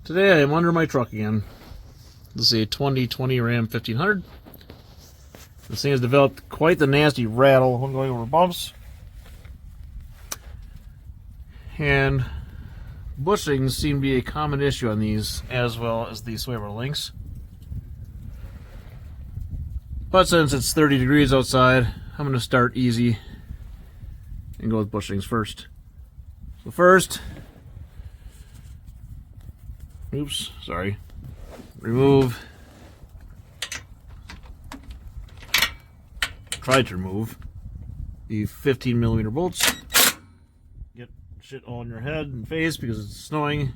Today I am under my truck again. This is a 2020 Ram 1500. This thing has developed quite the nasty rattle when going over bumps. And bushings seem to be a common issue on these, as well as the sway bar links. But since it's 30 degrees outside, I'm going to start easy and go with bushings first. So first, remove, try to remove the 15mm bolts. Get shit all in your head and face because it's snowing.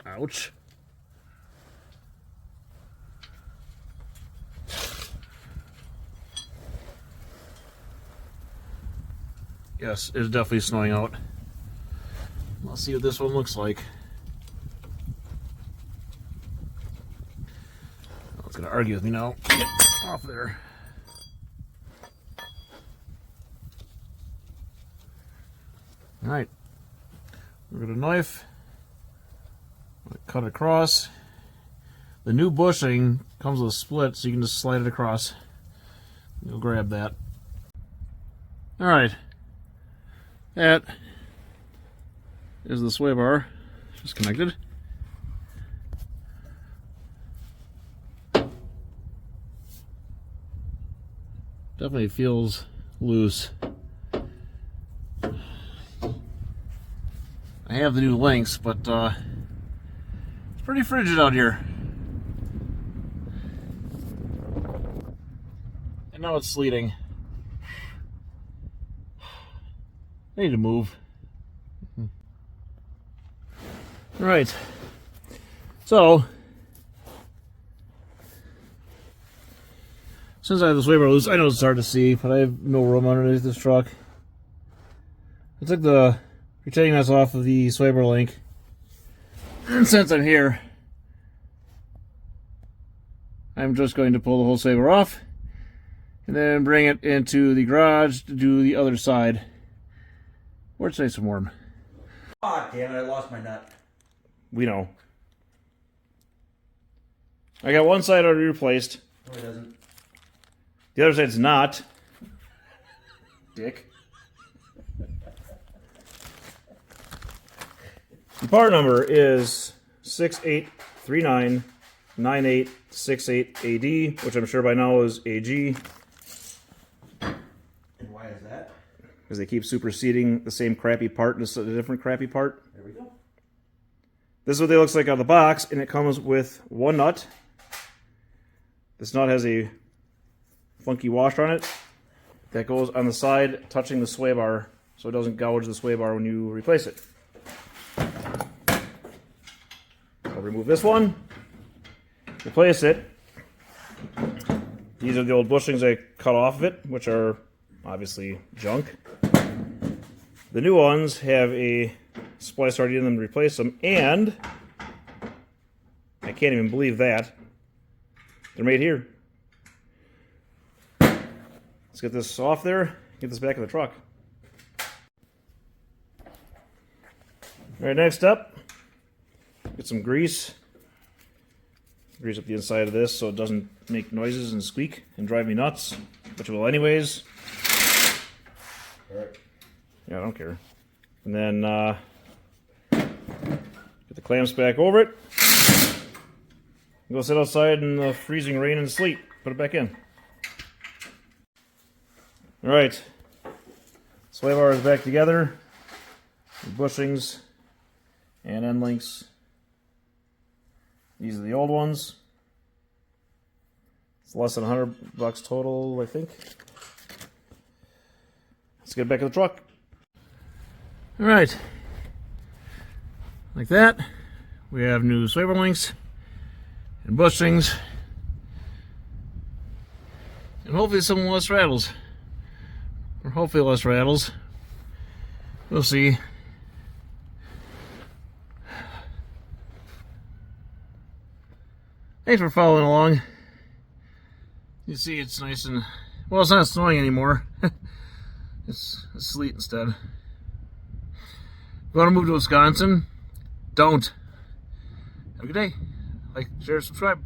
Ouch. Yes, it's definitely snowing out. Let's see what this one looks like. Oh, it's gonna argue with me now. Get off there. Alright. We're gonna knife. Cut across. The new bushing comes with a split, so you can just slide it across. You'll grab that. Alright. That is the sway bar, just connected. Definitely feels loose. I have the new links, but it's pretty frigid out here. And now it's sleeting. I need to move. Right. So, since I have the sway bar loose, I know it's hard to see, but I have no room underneath this truck. I took the retaining nuts off of the sway bar link, and since I'm here, I'm just going to pull the whole sway bar off, and then bring it into the garage to do the other side. Where it's nice and warm. Ah, damn it, I lost my nut. We know. I got one side already replaced. No, it doesn't. The other side's not. Dick. The part number is 68399868AD, which I'm sure by now is AG. And why is that? Because they keep superseding the same crappy part into a different crappy part. There we go. This is what they looks like out of the box, and it comes with one nut. This nut has a funky washer on it that goes on the side touching the sway bar so it doesn't gouge the sway bar when you replace it. I'll remove this one, replace it. These are the old bushings I cut off of it, which are obviously junk. The new ones have a splice already in them to replace them, and I can't even believe that they're made here. Let's get this off there, get this back in the truck. Alright, next up, get some grease. Grease up the inside of this so it doesn't make noises and squeak and drive me nuts, which it will anyways. Alright. Yeah, I don't care. And then get the clamps back over it. Go sit outside in the freezing rain and sleet. Put it back in. Alright. Sway bar is back together. The bushings and end links. These are the old ones. It's less than $100 total, I think. Let's get back in the truck. Alright. Like that. We have new sway bar links and bushings. And hopefully some less rattles. Or hopefully less rattles. We'll see. Thanks for following along. You see, it's nice and, well, it's not snowing anymore. It's sleet instead. If you want to move to Wisconsin, don't. Have a good day. Like, share, subscribe.